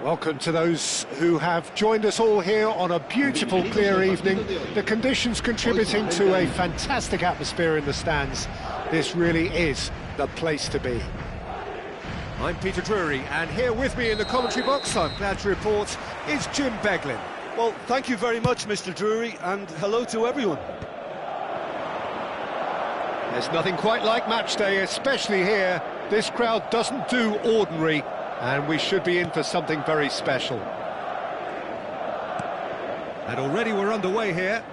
Welcome to those who have joined us all here on a beautiful, clear evening. The conditions contributing to a fantastic atmosphere in the stands. This really is the place to be. I'm Peter Drury, and here with me in the commentary box, I'm glad to report, is Jim Beglin. Well, thank you very much, Mr. Drury, and hello to everyone. There's nothing quite like match day, especially here. This crowd doesn't do ordinary, and we should be in for something very special. And already we're underway here.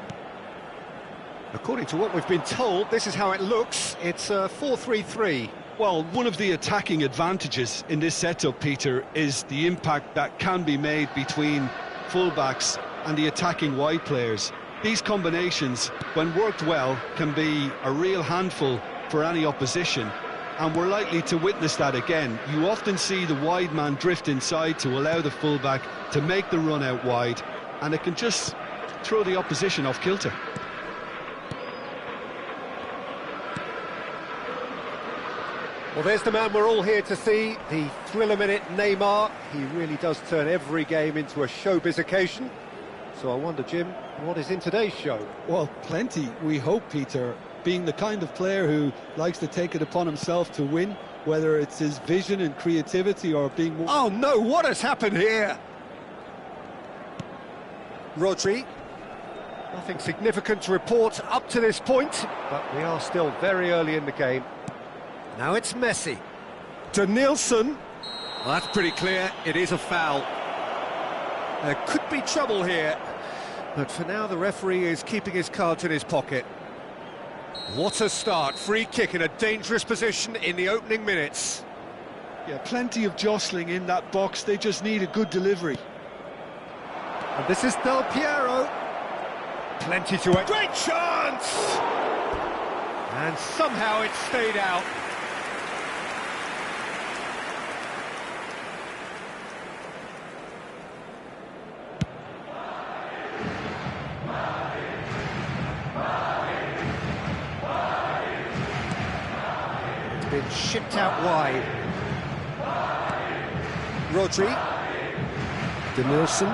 According to what we've been told, this is how it looks. It's a 4-3-3. Well, one of the attacking advantages in this setup, Peter, is the impact that can be made between fullbacks and the attacking wide players. These combinations, when worked well, can be a real handful for any opposition. And we're likely to witness that again. You often see the wide man drift inside to allow the fullback to make the run out wide, and it can just throw the opposition off kilter. Well, there's the man we're all here to see, the thriller-minute Neymar. He really does turn every game into a showbiz occasion. So I wonder, Jim, what is in today's show? Well, plenty, we hope, Peter. Being the kind of player who likes to take it upon himself to win, whether it's his vision and creativity or being more... Oh no, what has happened here? Rodri. Nothing significant to report up to this point, but we are still very early in the game. Now it's Messi. Denilson. Well, that's pretty clear, it is a foul. There could be trouble here, but for now the referee is keeping his cards in his pocket. What a start, free kick in a dangerous position in the opening minutes. Yeah, plenty of jostling in that box, they just need a good delivery. And this is Del Piero. Plenty to it. Great chance! And somehow it stayed out. Been shipped out wide. Rodri. Denilson.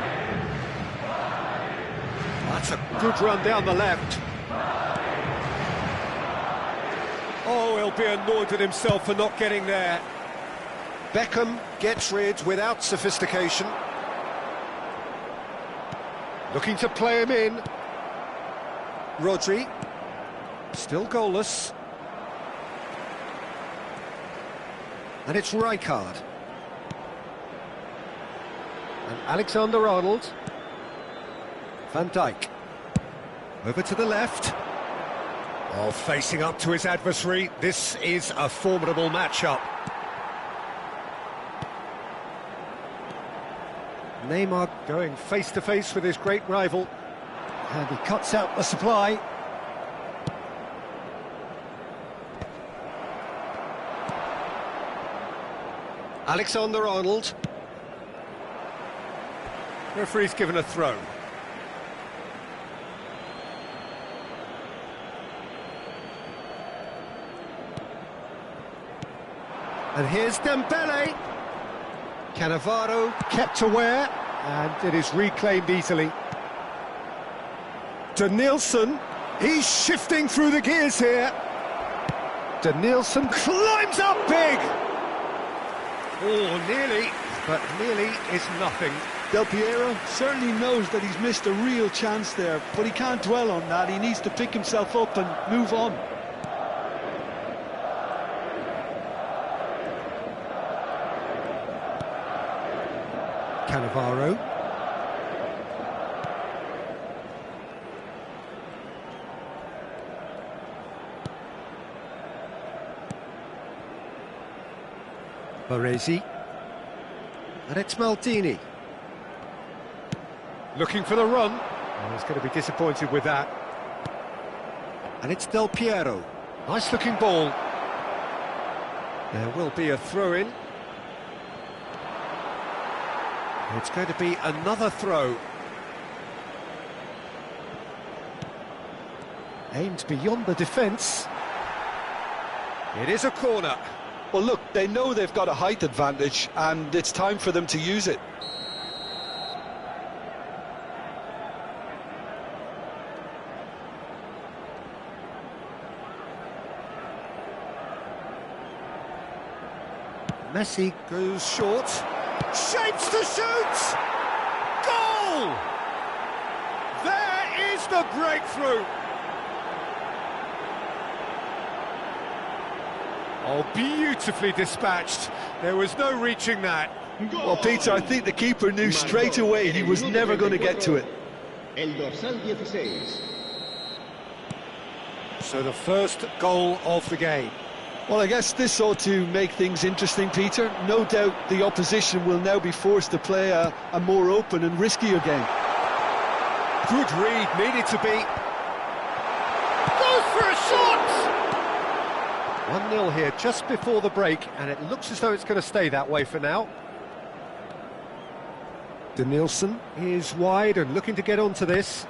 That's a good run down the left. Oh, he'll be annoyed at himself for not getting there. Beckham gets rid without sophistication. Looking to play him in. Rodri. Still goalless. And it's Rijkaard. And Alexander-Arnold. Van Dijk. Over to the left. Oh, facing up to his adversary. This is a formidable matchup. Neymar going face-to-face with his great rival. And he cuts out the supply. Alexander-Arnold. Referee's given a throw. And here's Dembele. Cannavaro kept aware, and it is reclaimed easily. Denilson, he's shifting through the gears here. Denilson climbs up big. Oh, nearly, but nearly is nothing. Del Piero certainly knows that he's missed a real chance there, but he can't dwell on that. He needs to pick himself up and move on. Cannavaro. Baresi. And it's Maldini. Looking for the run. Oh, he's going to be disappointed with that. And it's Del Piero. Nice looking ball. There will be a throw-in. It's going to be another throw. Aimed beyond the defence. It is a corner. Well, look, they know they've got a height advantage, and it's time for them to use it. Messi goes short, shapes to shoot! Goal! There is the breakthrough! Oh, beautifully dispatched. There was no reaching that. Well, Peter, I think the keeper knew straight away he was never going to get to it. So the first goal of the game. Well, I guess this ought to make things interesting, Peter. No doubt the opposition will now be forced to play a more open and riskier game. Good read, needed to be. Goes for a shot! 1-0 here just before the break, and it looks as though it's going to stay that way for now. Danielson is wide and looking to get onto this.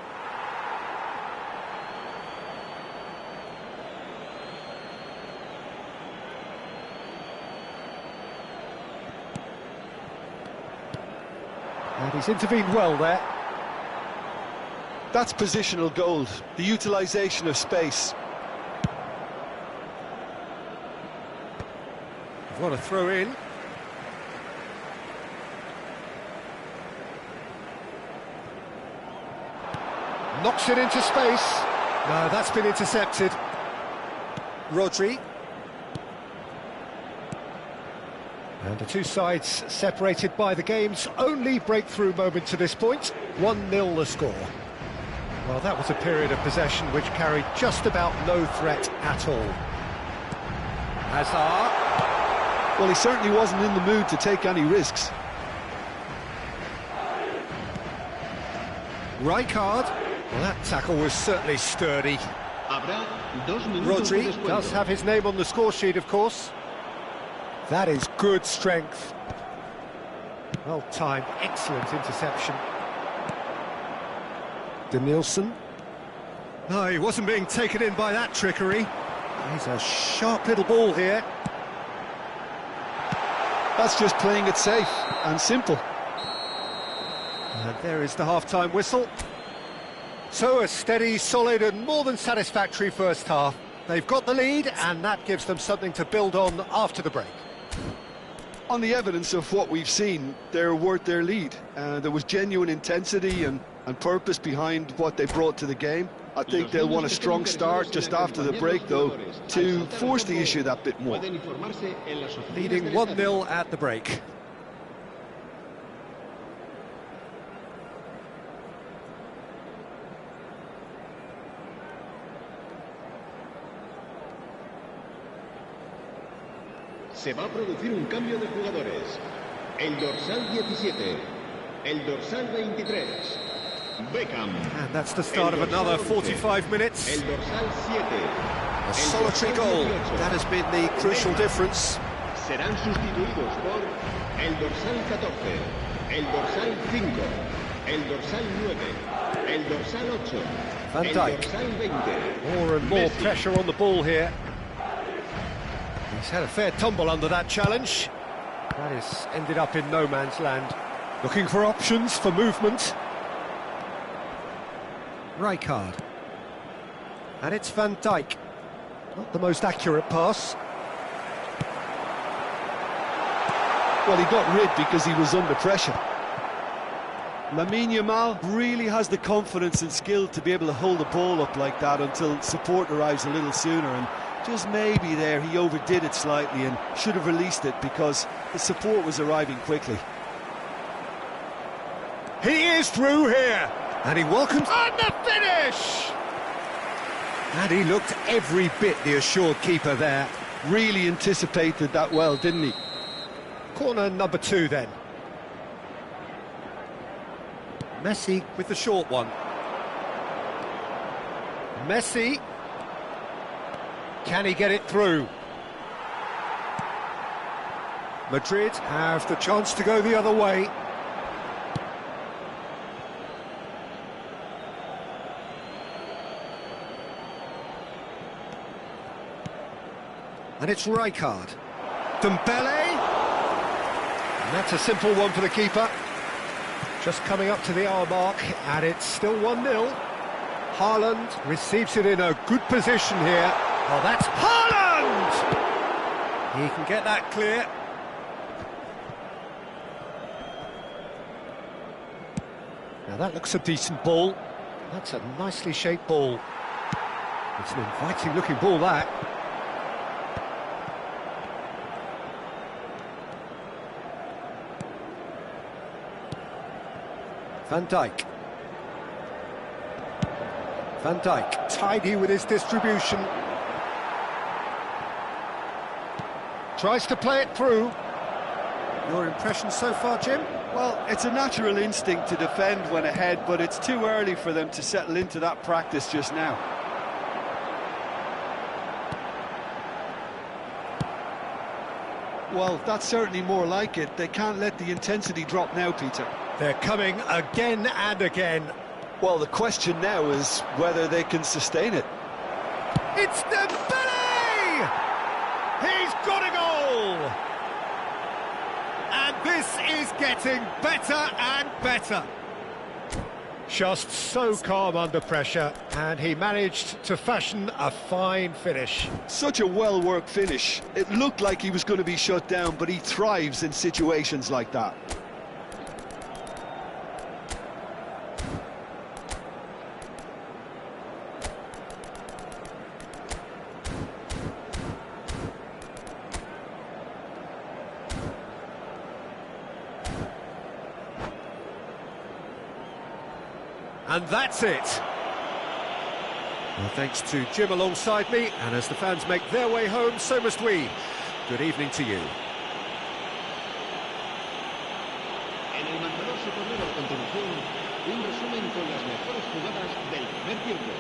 And he's intervened well there. That's positional gold, the utilisation of space. What a throw in. Knocks it into space. No, that's been intercepted. Rodri. And the two sides separated by the game's only breakthrough moment to this point. 1-0 the score. Well, that was a period of possession which carried just about no threat at all. Hazard. Well, he certainly wasn't in the mood to take any risks. Rijkaard. Well, that tackle was certainly sturdy. Rodri does have his name on the score sheet, of course. That is good strength. Well timed, excellent interception. Danielson. No, he wasn't being taken in by that trickery. He's a sharp little ball here. That's just playing it safe and simple. And there is the half-time whistle. So a steady, solid and more than satisfactory first half. They've got the lead and that gives them something to build on after the break. On the evidence of what we've seen, they're worth their lead. There was genuine intensity and purpose behind what they brought to the game. I think they'll want a strong start just after the break, though, to force the issue that bit more. Leading 1-0 at the break. Se va a producir un cambio de jugadores. El dorsal 17, el dorsal 23, Beckham. And that's the start of another 45 minutes. El dorsal 7. A solitary goal. That has been the crucial difference. Serán sustituidos por el dorsal 14, el dorsal 5, el dorsal 9, el dorsal 8, Van el Dijk. dorsal 20. More and more Messi. pressure on the ball here. He's had a fair tumble under that challenge. That has ended up in no man's land. Looking for options for movement. Rijkaard. And it's Van Dijk. Not the most accurate pass. Well, he got rid because he was under pressure. Lamine Yamal really has the confidence and skill to be able to hold the ball up like that until support arrives a little sooner, and just maybe there he overdid it slightly and should have released it because the support was arriving quickly. He is through here, and he welcomes on the finish. And he looked every bit the assured keeper there. Really anticipated that well, didn't he? Corner number 2 then. Messi with the short one. Messi. Can he get it through? Madrid have the chance to go the other way. And it's Rijkaard. Dembele. And that's a simple one for the keeper. Just coming up to the hour mark, and it's still 1-0. Haaland receives it in a good position here. Oh, that's Haaland! He can get that clear. Now that looks a decent ball. That's a nicely shaped ball. It's an inviting looking ball, that. Van Dijk. Van Dijk, tidy with his distribution. Tries to play it through. Your impression so far, Jim? Well, it's a natural instinct to defend when ahead, but it's too early for them to settle into that practice just now. Well, that's certainly more like it. They can't let the intensity drop now, Peter. They're coming again and again. Well, the question now is whether they can sustain it. It's Dembele! He's got a goal! And this is getting better and better. Just so calm under pressure, and he managed to fashion a fine finish. Such a well-worked finish. It looked like he was going to be shut down, but he thrives in situations like that. And that's it. Well, thanks to Jim alongside me, and as the fans make their way home, so must we. Good evening to you. En el marcador se pondrá a continuación un resumen con las mejores jugadas del primer tiempo.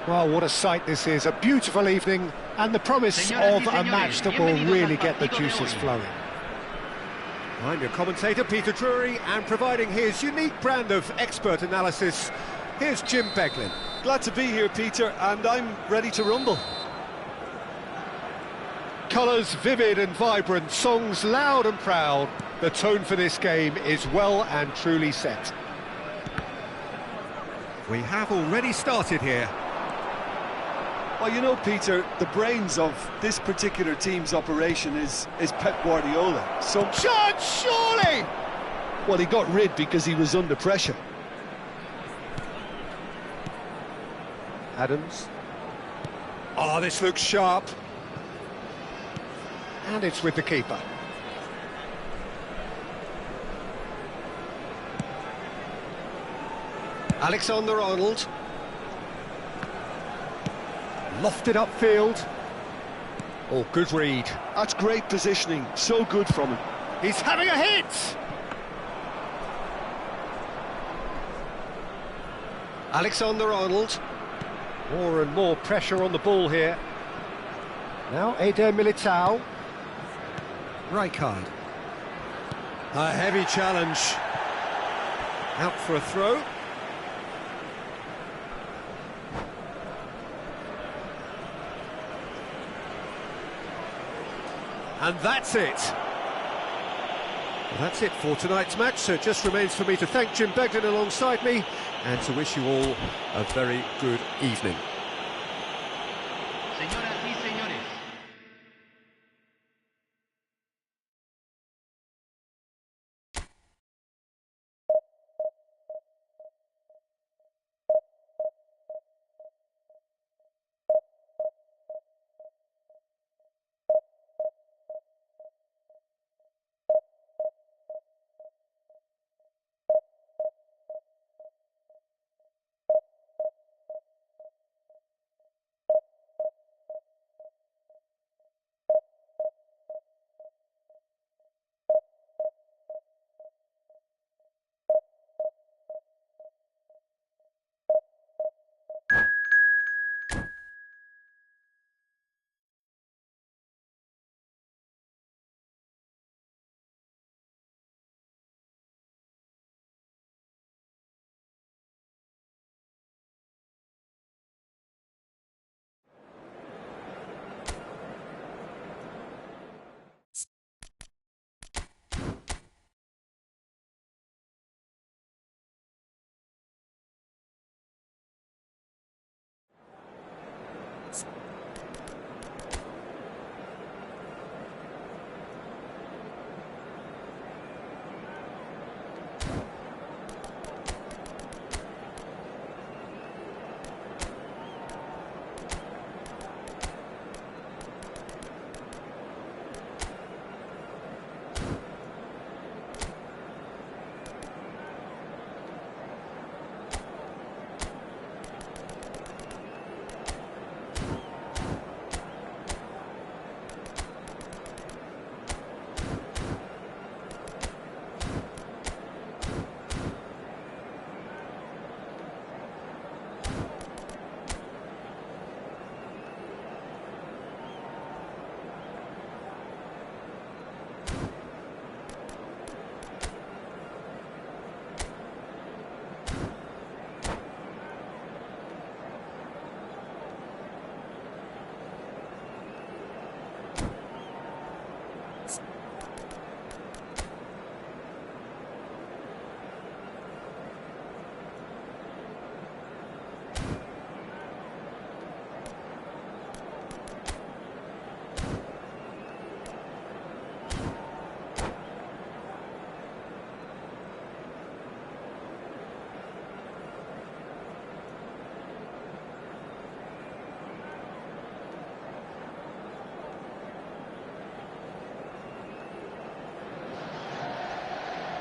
Well, what a sight this is, a beautiful evening, and the promise of a match that will really get the juices flowing. I'm your commentator, Peter Drury, and providing his unique brand of expert analysis, here's Jim Beglin. Glad to be here, Peter, and I'm ready to rumble. Colours vivid and vibrant, songs loud and proud. The tone for this game is well and truly set. We have already started here. Well, you know, Peter, the brains of this particular team's operation is Pep Guardiola. So, Shot, surely! well, he got rid because he was under pressure. Adams. Oh, this looks sharp. And it's with the keeper. Alexander-Arnold. Lofted upfield. Oh, good read. That's great positioning, so good from him. He's having a hit! Alexander-Arnold. More and more pressure on the ball here. Now Eder Militao. Rijkaard. A heavy challenge. Out for a throw. And that's it. Well, that's it for tonight's match, so it just remains for me to thank Jim Beglin alongside me and to wish you all a very good evening. Señoras y señores.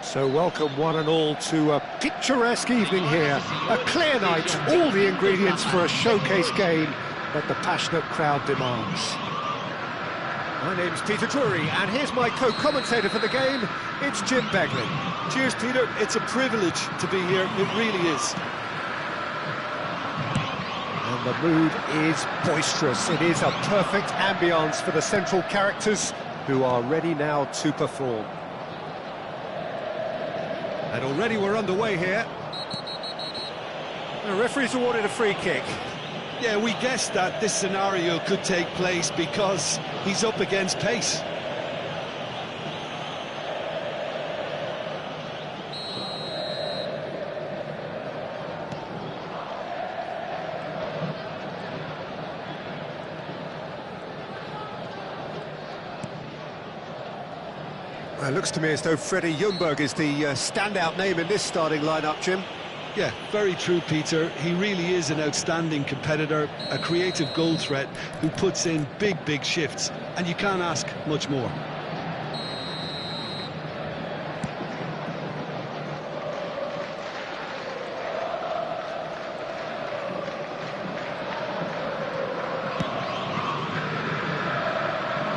So welcome one and all to a picturesque evening here. A clear night, all the ingredients for a showcase game that the passionate crowd demands. My name's Peter Drury, and here's my co-commentator for the game, it's Jim Beglin. Cheers, Peter. It's a privilege to be here. It really is. And The mood is boisterous. It is a perfect ambience for the central characters who are ready now to perform. And already we're underway here. The referee's awarded a free kick. Yeah, we guessed that this scenario could take place because he's up against pace. Well, it looks to me as though Freddie Ljungberg is the standout name in this starting lineup, Jim. Yeah, very true, Peter. He really is an outstanding competitor, a creative goal threat who puts in big shifts, and you can't ask much more.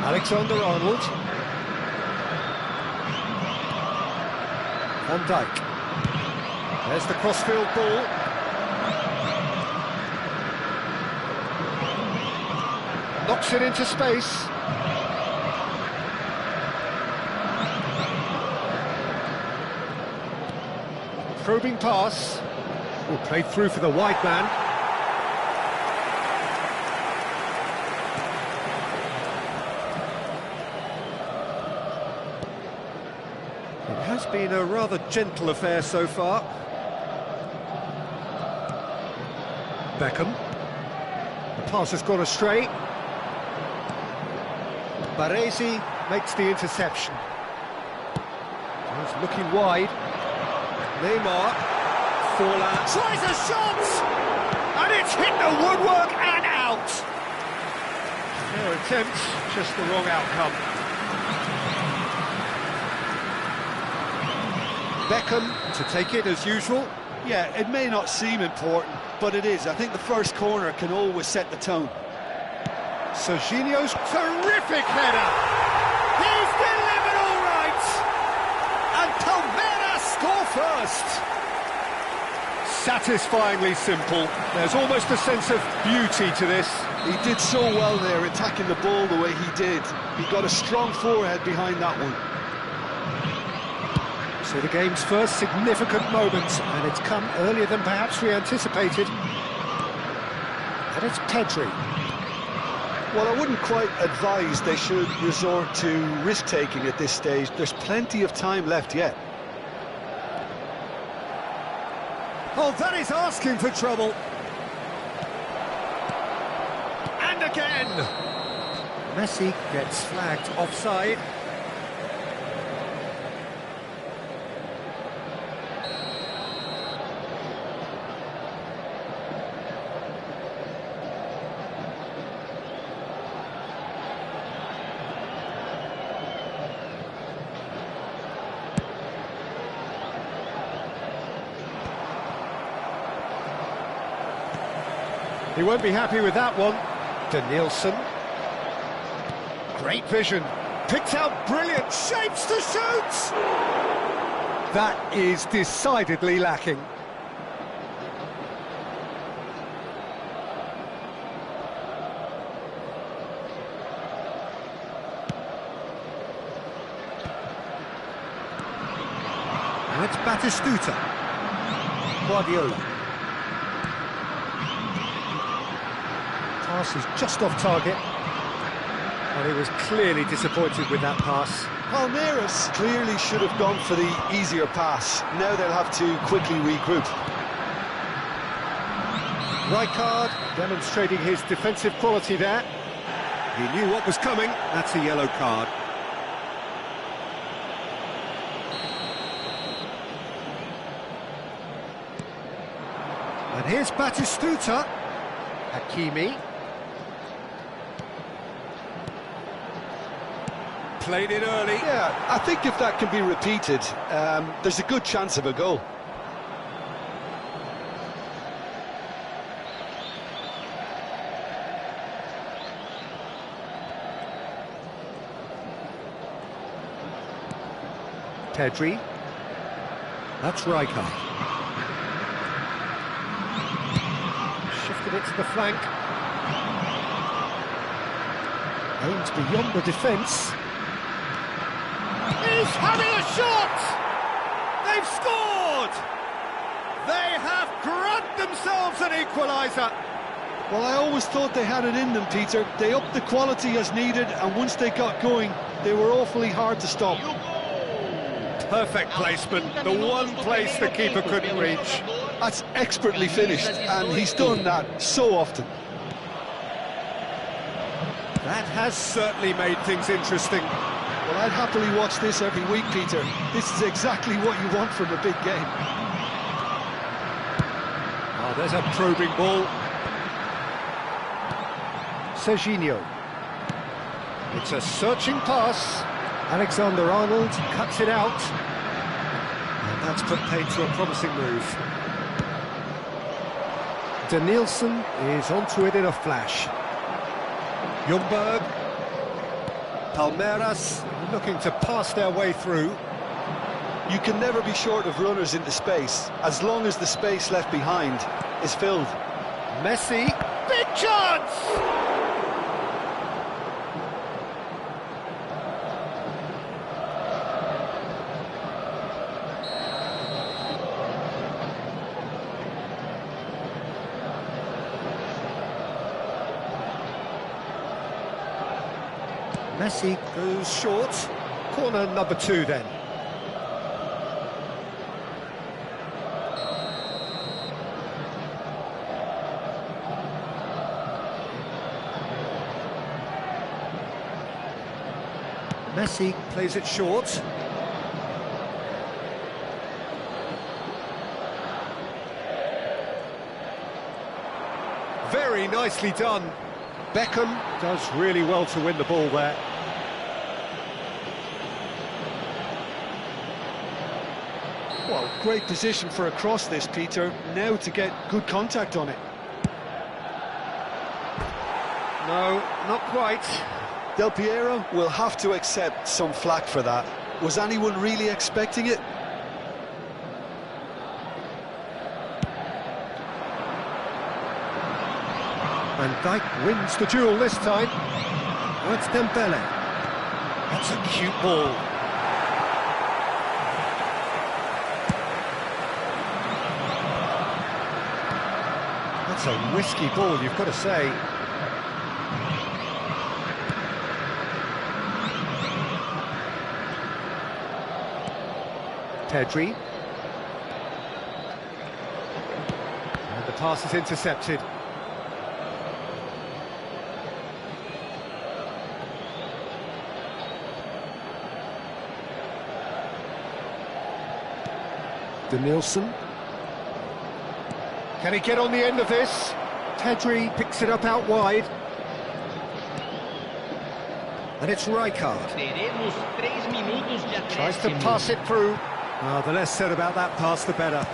Alexander-Arnold. Van Dijk. There's the crossfield ball. Knocks it into space. Probing pass. Played through for the wide man. It has been a rather gentle affair so far. Beckham. The pass has gone astray. Baresi makes the interception. He's looking wide. Neymar. Forlan. Tries a shot! And it's hit the woodwork and out! Fair attempt, just the wrong outcome. Beckham to take it as usual. Yeah, it may not seem important, but it is. I think the first corner can always set the tone. Serginho's terrific header! He's delivered all right! And Palmeiras score first! Satisfyingly simple. There's almost a sense of beauty to this. He did so well there, attacking the ball the way he did. He got a strong forehead behind that one. So the game's first significant moment, and it's come earlier than perhaps we anticipated. And it's Pedri. Well, I wouldn't quite advise they should resort to risk-taking at this stage. There's plenty of time left yet. Oh, that is asking for trouble. And again! Messi gets flagged offside. He won't be happy with that one. Danielson. Great vision. Picked out brilliant shapes to shoot! That is decidedly lacking. And it's Batistuta. Guardiola. Pass is just off target. And he was clearly disappointed with that pass. Palmeiras clearly should have gone for the easier pass. Now they'll have to quickly regroup. Rijkaard demonstrating his defensive quality there. He knew what was coming. That's a yellow card. And here's Batistuta. Hakimi. Played it early. Yeah, I think if that can be repeated, there's a good chance of a goal. Pedri. That's Rijkaard. Shifted Lifted it to the flank. Aimed beyond the defence. He's having a shot! They've scored! They have grabbed themselves an equaliser. Well, I always thought they had it in them, Peter. They upped the quality as needed, and once they got going, they were awfully hard to stop. Perfect placement, the one place the keeper couldn't reach. That's expertly finished, and he's done that so often. That has certainly made things interesting. Well, I'd happily watch this every week, Peter. This is exactly what you want from a big game. Oh, there's a probing ball. Serginho. It's a searching pass. Alexander-Arnold cuts it out. And that's put paid to a promising move. Danielson is onto it in a flash. Ljungberg. Palmeiras looking to pass their way through. You can never be short of runners into space, as long as the space left behind is filled. Messi, big chance! Messi goes short. Corner number 2 then. Messi plays it short. Very nicely done. Beckham does really well to win the ball there. Well, great position for a cross this, Peter. Now to get good contact on it. No, not quite. Del Piero will have to accept some flack for that. Was anyone really expecting it? Van Dijk wins the duel this time. Oh, it's Dembele. That's a cute ball. That's a risky ball, you've got to say. Pedri. And the pass is intercepted. Danielson. Can he get on the end of this? Pedri picks it up out wide. And it's Rijkaard. Tries to pass it through. Oh, the less said about that pass, the better.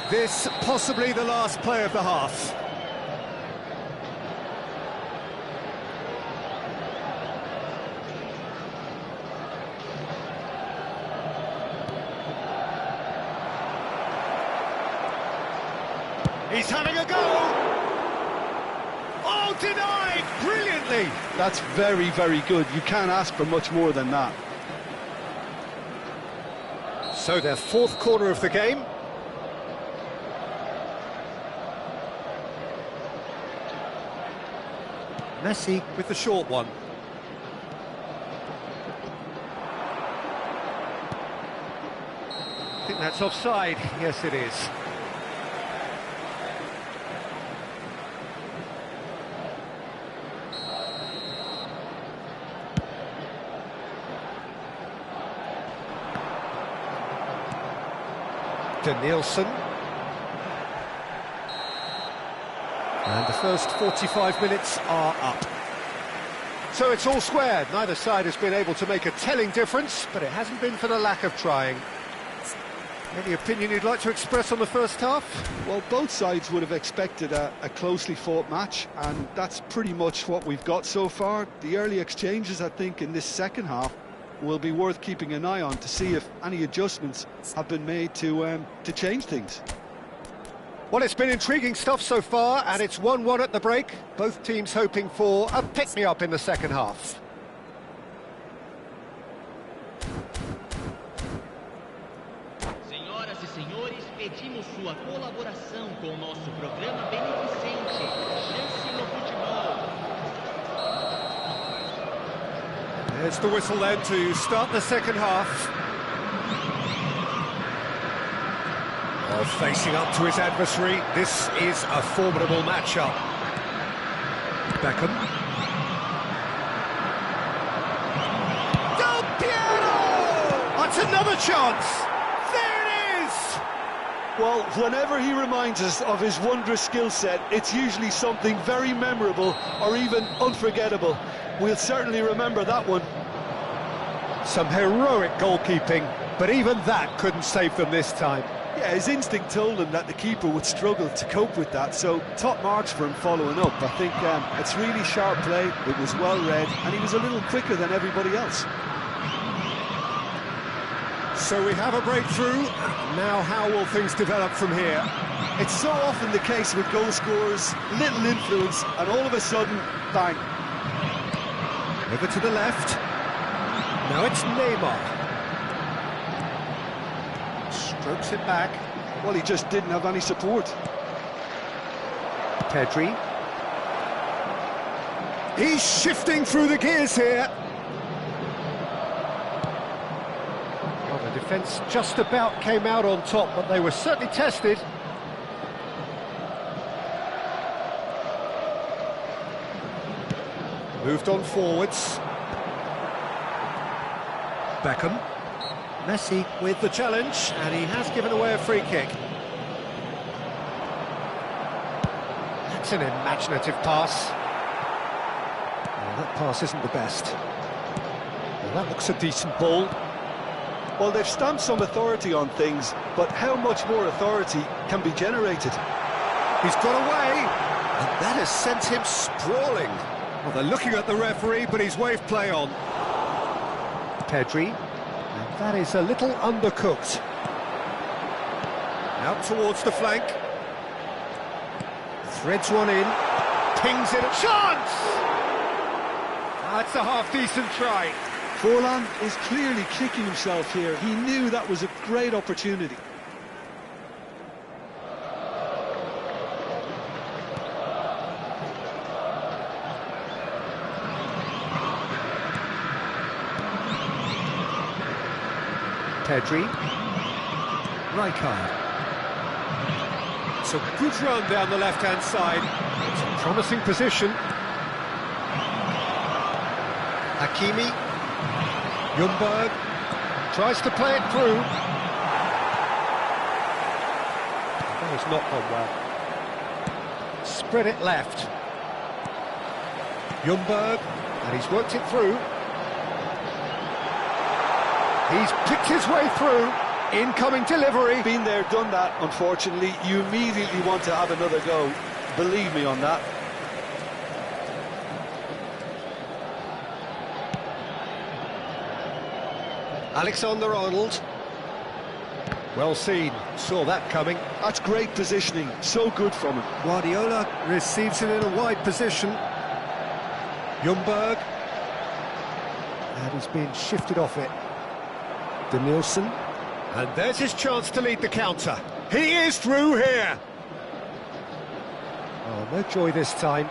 This possibly the last play of the half. He's having a go! Oh, denied! Brilliantly! That's very, very good. You can't ask for much more than that. So their fourth corner of the game. Messi with the short one. I think that's offside. Yes, it is. Danielson. And the first 45 minutes are up. So it's all square. Neither side has been able to make a telling difference, but it hasn't been for the lack of trying. Any opinion you'd like to express on the first half? Well, both sides would have expected a closely fought match, and that's pretty much what we've got so far. The early exchanges, I think, in this second half will be worth keeping an eye on to see if any adjustments have been made to change things. Well, it's been intriguing stuff so far, and it's 1-1 at the break. Both teams hoping for a pick-me-up in the second half. Senhoras e senhores, pedimos sua colaboração com o nosso programa beneficente Chance no Futebol. There's the whistle then to start the second half. Well, facing up to his adversary, this is a formidable matchup. Beckham. Del Piero! That's another chance! There it is! Well, whenever he reminds us of his wondrous skill set, it's usually something very memorable or even unforgettable. We'll certainly remember that one. Some heroic goalkeeping, but even that couldn't save them this time. Yeah, his instinct told him that the keeper would struggle to cope with that, so top marks for him following up. I think it's really sharp play, it was well read, and he was a little quicker than everybody else. So we have a breakthrough. Now how will things develop from here? It's so often the case with goal scorers, little influence, and all of a sudden, bang. Over to the left. Now it's Neymar. Strokes it back. Well, he just didn't have any support. Pedri. He's shifting through the gears here. Well, the defence just about came out on top, but they were certainly tested. Moved on forwards. Beckham. Messi with the challenge, and he has given away a free kick. That's an imaginative pass. Well, that pass isn't the best. Well, that looks a decent ball. Well, they've stamped some authority on things, but how much more authority can be generated? He's got away, and that has sent him sprawling. Well, they're looking at the referee, but he's waved play on. Pedri. And that is a little undercooked. Out towards the flank. Threads one in. Pings it. Chance! That's a half-decent try. Forlan is clearly kicking himself here. He knew that was a great opportunity. Pedri. Rijkaard. It's a good run down the left-hand side. It's a promising position. Hakimi. Ljungberg. Tries to play it through. That has not gone well. Spread it left. Ljungberg. And he's worked it through. He's picked his way through. Incoming delivery. Been there, done that, unfortunately. You immediately want to have another go. Believe me on that. Alexander-Arnold. Well seen. Saw that coming. That's great positioning. So good from him. Guardiola receives it in a wide position. Ljungberg. And he's being shifted off it. Danielson, and there's his chance to lead the counter. He is through here. Oh, no joy this time.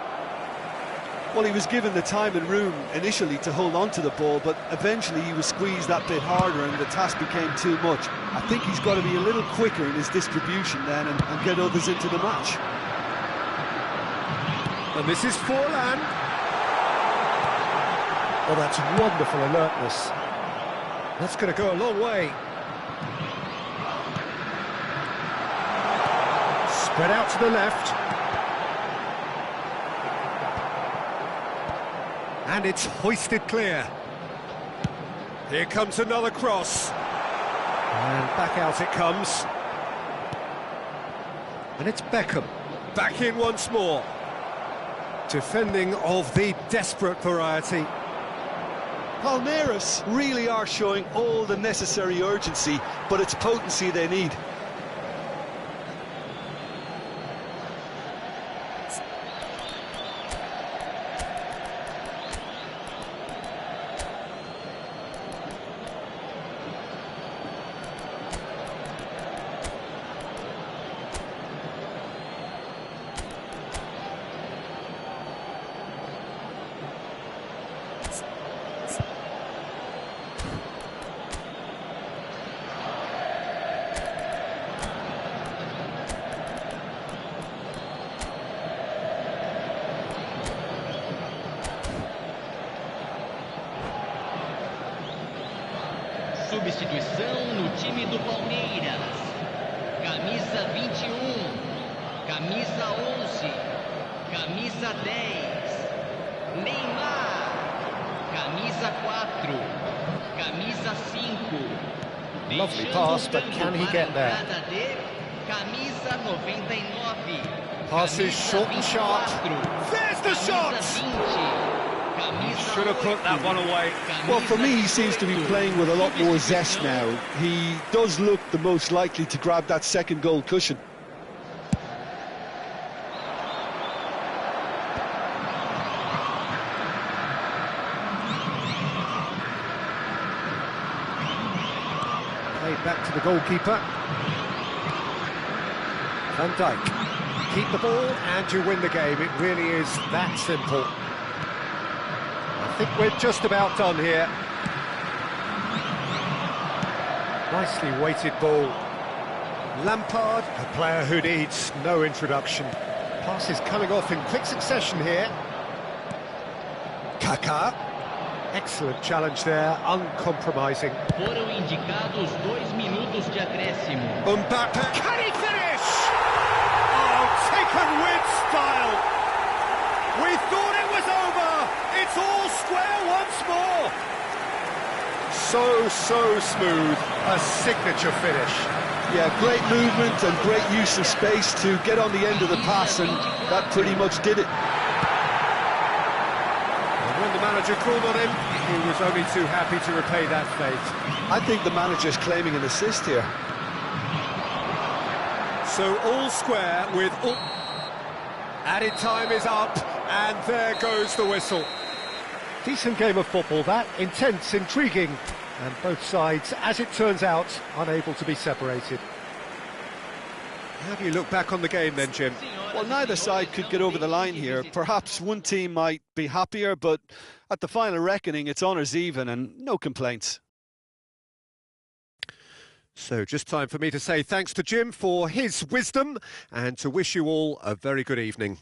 Well, he was given the time and room initially to hold on to the ball, but eventually he was squeezed that bit harder and the task became too much. I think he's got to be a little quicker in his distribution then and get others into the match. And this is Forlan. Oh, that's wonderful alertness. That's going to go a long way. Spread out to the left. And it's hoisted clear. Here comes another cross. And back out it comes. And it's Beckham. Back in once more. Defending of the desperate variety. Palmeiras really are showing all the necessary urgency, but it's potency they need. Substituição no time do Palmeiras. Camisa 21, camisa 11, camisa 10, Neymar. Camisa 4, camisa 5. Lovely pass, but can he get there? Camisa 99. Pass is short and sharp. There's the shot! He should have put that one away. Well, for me, he seems to be playing with a lot more zest now. He does look the most likely to grab that second goal cushion. Played back to the goalkeeper. Van Dijk. Keep the ball and you win the game. It really is that simple. I think we're just about done here. Nicely weighted ball. Lampard, a player who needs no introduction. Pass is coming off in quick succession here. Kaká. Excellent challenge there, uncompromising. Foram indicados 2 minutos de acréscimo. Mbappe, can he finish? Oh, taken with style. We thought it was over. It's all square once more. So smooth. A signature finish. Yeah, great movement and great use of space to get on the end of the pass, and that pretty much did it. And when the manager called on him, he was only too happy to repay that fate. I think the manager's claiming an assist here. So all square with all... Added time is up, and there goes the whistle. Decent game of football, that. Intense, intriguing, and both sides, as it turns out, unable to be separated. How do you look back on the game then, Jim? Well, neither side could get over the line here. Perhaps one team might be happier, but at the final reckoning, it's honours even and no complaints. So just time for me to say thanks to Jim for his wisdom and to wish you all a very good evening.